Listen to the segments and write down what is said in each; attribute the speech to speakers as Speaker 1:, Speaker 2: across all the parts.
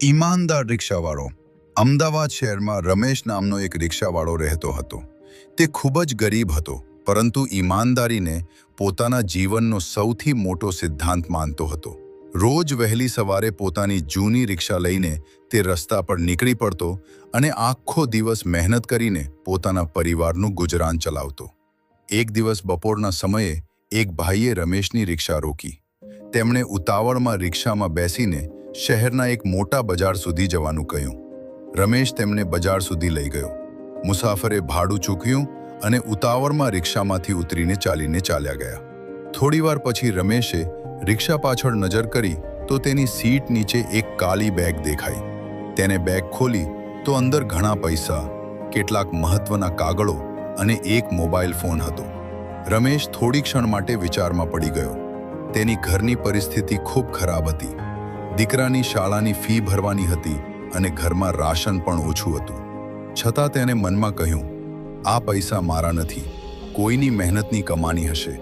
Speaker 1: ઈમાનદાર રિક્ષાવાળો અમદાવાદ શહેરમાં રમેશ નામનો એક રિક્ષાવાળો રહેતો હતો. તે ખૂબ જ ગરીબ હતો, પરંતુ ઈમાનદારીને પોતાના જીવનનો સૌથી મોટો સિદ્ધાંત માનતો હતો. રોજ વહેલી સવારે પોતાની જૂની રિક્ષા લઈને તે રસ્તા પર નીકળી પડતો અને આખો દિવસ મહેનત કરીને પોતાના પરિવારનું ગુજરાન ચલાવતો. એક દિવસ બપોરના સમયે એક ભાઈએ રમેશની રિક્ષા રોકી. તેમણે ઉતાવળમાં રિક્ષામાં બેસીને શહેરના એક મોટા બજાર સુધી જવાનું કહ્યું. રમેશ તેમને બજાર સુધી લઈ ગયો. મુસાફરે ભાડું ચૂકવ્યું અને ઉતાવળમાં રિક્ષામાંથી ઉતરીને ચાલ્યા ગયા. થોડીવાર પછી રમેશે રિક્ષા પાછળ નજર કરી તો તેની સીટ નીચે એક કાળી બેગ દેખાઈ. તેને બેગ ખોલી તો અંદર ઘણા પૈસા, કેટલાક મહત્વના કાગળો અને એક મોબાઈલ ફોન હતો. રમેશ થોડી ક્ષણ માટે વિચારમાં પડી ગયો. તેની ઘરની પરિસ્થિતિ ખૂબ ખરાબ હતી. દીકરાની શાળાની ફી ભરવાની હતી અને ઘરમાં રાશન પણ ઓછું હતું. છતાં તેને મનમાં કહ્યું, આ પૈસા મારા નથી, કોઈની મહેનતની કમાણી હશે.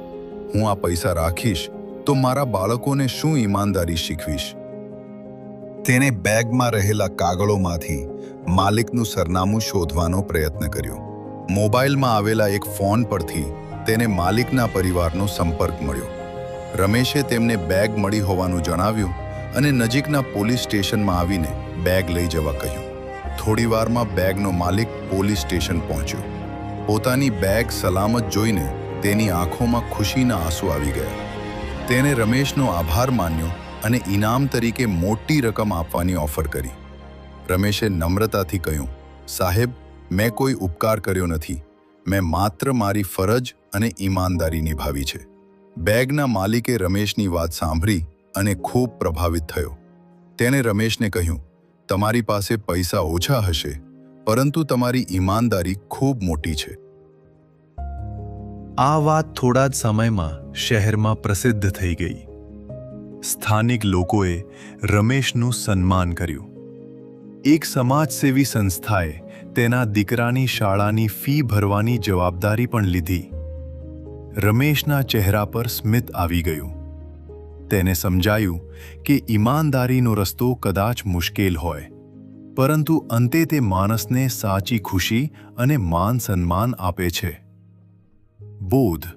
Speaker 1: હું આ પૈસા રાખીશ તો મારા બાળકોને શું ઈમાનદારી શીખવીશ. તેને બેગમાં રહેલા કાગળોમાંથી માલિકનું સરનામું શોધવાનો પ્રયત્ન કર્યો. મોબાઈલમાં આવેલા એક ફોન પરથી તેને માલિકના પરિવારનો સંપર્ક મળ્યો. રમેશે તેમને બેગ મળી હોવાનું જણાવ્યું અને નજીકના પોલીસ સ્ટેશનમાં આવીને બેગ લઈ જવા કહ્યું. થોડી વારમાં બેગનો માલિક પોલીસ સ્ટેશન પહોંચ્યો. પોતાની બેગ સલામત જોઈને તેની આંખોમાં ખુશીના આંસુ આવી ગયા. તેને રમેશનો આભાર માન્યો અને ઇનામ તરીકે મોટી રકમ આપવાની ઓફર કરી. રમેશે નમ્રતાથી કહ્યું, સાહેબ, મેં કોઈ ઉપકાર કર્યો નથી. મેં માત્ર મારી ફરજ અને ઈમાનદારી નિભાવી છે. બેગના માલિકે રમેશની વાત સાંભળી અને ખૂબ પ્રભાવિત થયો. તેણે રમેશને કહ્યું, તમારી પાસે પૈસા ઓછા હશે, પરંતુ તમારી ઈમાનદારી ખૂબ મોટી છે.
Speaker 2: આ વાત થોડા જ સમયમાં શહેરમાં પ્રસિદ્ધ થઈ ગઈ. સ્થાનિક લોકોએ રમેશનું સન્માન કર્યું. એક સમાજસેવી સંસ્થાએ તેના દીકરાની શાળાની ફી ભરવાની જવાબદારી પણ લીધી. રમેશના ચહેરા પર સ્મિત આવી ગયું. તેને સમજાયું કે ઈમાનદારીનો રસ્તો કદાચ મુશ્કેલ હોય, પરંતુ અંતે તે માણસને સાચી ખુશી અને માન સન્માન આપે છે. બોધ: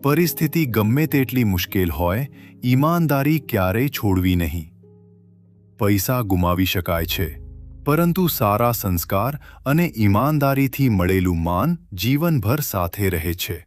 Speaker 2: પરિસ્થિતિ ગમે તેટલી મુશ્કેલ હોય, ઈમાનદારી ક્યારેય છોડવી નહીં. પૈસા ગુમાવી શકાય છે, પરંતુ સારા સંસ્કાર અને ઈમાનદારીથી મળેલું માન જીવનભર સાથે રહે છે.